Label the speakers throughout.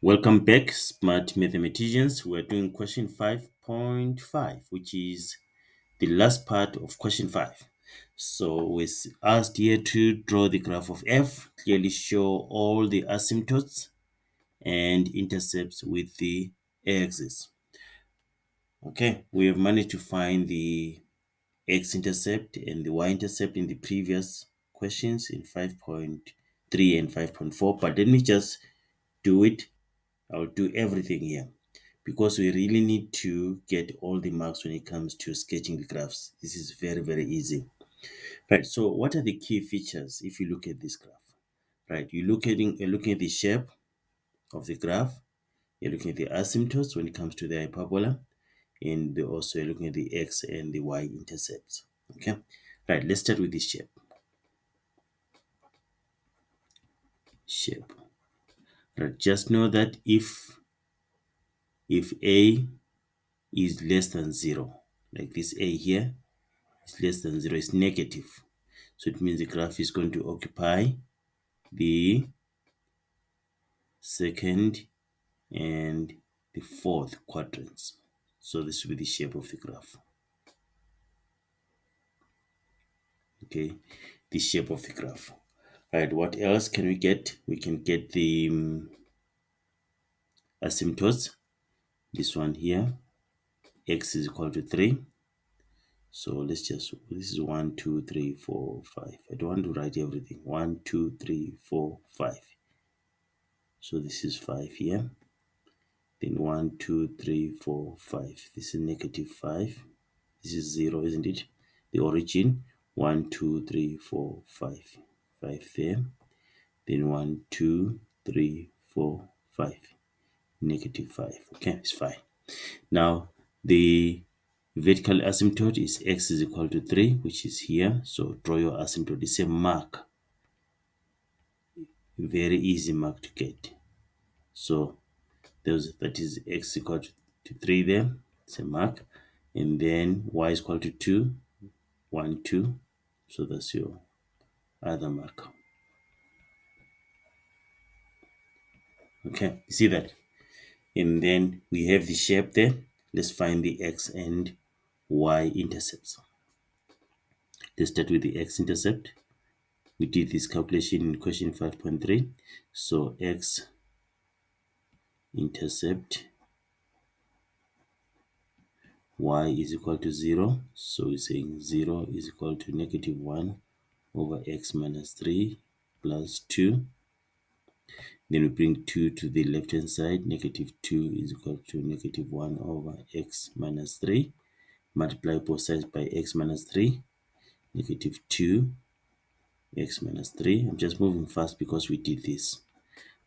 Speaker 1: Welcome back, smart mathematicians. We're doing question 5.5, which is the last part of question 5. So we're asked here to draw the graph of f, clearly show all the asymptotes and intercepts with the axis. Okay, we have managed to find the x-intercept and the y-intercept in the previous questions in 5.3 and 5.4, but let me just do it. I'll do everything here because we really need to get all the marks when it comes to sketching the graphs. This is very, very easy. Right, so what are the key features if you look at this graph? Right, you're looking at the shape of the graph, you're looking at the asymptotes when it comes to the hyperbola, and also you're looking at the x and the y intercepts. Okay, right, let's start with the shape. Right, just know that if a is less than 0, like this a here is less than 0, is negative. So it means the graph is going to occupy the second and the fourth quadrants. So this will be the shape of the graph. Okay, the shape of the graph. Right, what else can we get? We can get the asymptotes. This one here, x is equal to 3. So let's just, this is 1, 2, 3, 4, 5. I don't want to write everything. 1, 2, 3, 4, 5. So this is 5 here. Then 1, 2, 3, 4, 5. This is negative 5. This is 0, isn't it? The origin. 1, 2, 3, 4, 5. 5 there. Then 1, 2, 3, 4, 5. Negative 5. Okay, it's fine. Now, the vertical asymptote is x is equal to 3, which is here. So draw your asymptote. It's a mark. Very easy mark to get. So that is x equal to 3 there. It's a mark. And then y is equal to 2. 1, 2. So that's your other mark. Okay, you see that? And then we have the shape there. Let's find the x and y intercepts. Let's start with the x-intercept. We did this calculation in question 5.3. So x-intercept y is equal to 0. So we're saying 0 is equal to negative 1 over x minus 3 plus 2. Then we bring 2 to the left hand side. Negative 2 is equal to negative 1 over x minus 3. Multiply both sides by x minus 3. Negative 2 x minus 3. I'm just moving fast because we did this.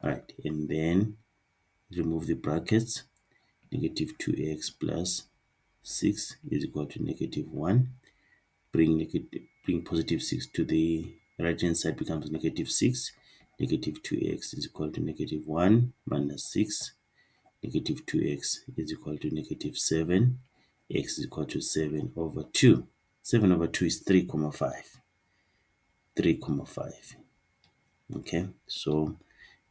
Speaker 1: Alright, and then remove the brackets. Negative 2x plus 6 is equal to negative 1. Bring positive 6 to the right hand side, becomes negative 6. Negative 2x is equal to negative 1 minus 6. Negative 2x is equal to negative 7. X is equal to 7 over 2. 7 over 2 is 3,5. 3,5. Okay, so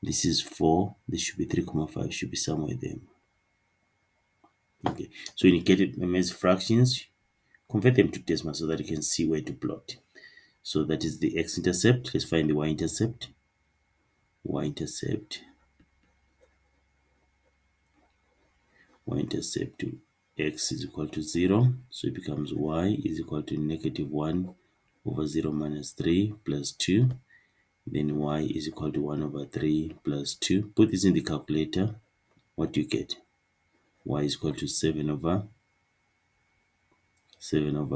Speaker 1: this is 4. This should be 3,5. Should be somewhere there. Okay, so when you get it as fractions, convert them to decimal so that you can see where to plot. So that is the x-intercept. Let's find the y-intercept. Y-intercept to x is equal to 0. So it becomes y is equal to negative 1 over 0 minus 3 plus 2. Then y is equal to 1 over 3 plus 2. Put this in the calculator. What do you get? Y is equal to 7 over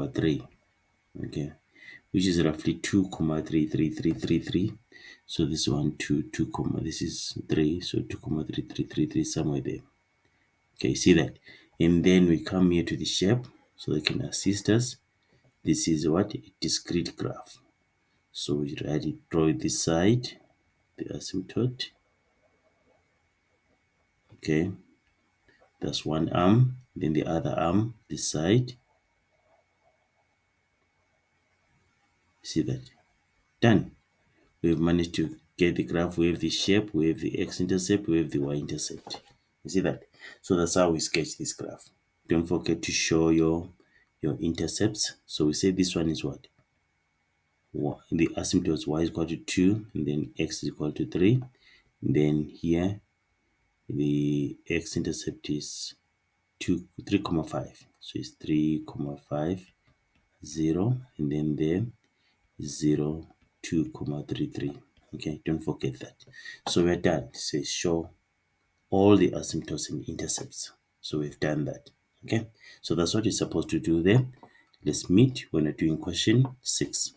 Speaker 1: 3. Okay, which is roughly 2,33333. So this one 2, this is 3, so 2,3333 somewhere there. Okay, see that? And then we come here to the shape so they can assist us. This is what? A discrete graph. So we draw this side, the asymptote. Okay, that's one arm. Then the other arm, this side. See that? Done. We've managed to get the graph, we have the shape, we have the x-intercept, we have the y-intercept. You see that? So that's how we sketch this graph. Don't forget to show your intercepts. So we say this one is what? The asymptote y is equal to 2, and then x is equal to 3. And then here, the x-intercept is 3,5. So it's 3,5, 0, and then there 0, 2,33. Okay, don't forget that. So we're done. It says show all the asymptotes and intercepts. So we've done that. Okay, so that's what you're supposed to do there. Let's meet when we're doing question 6.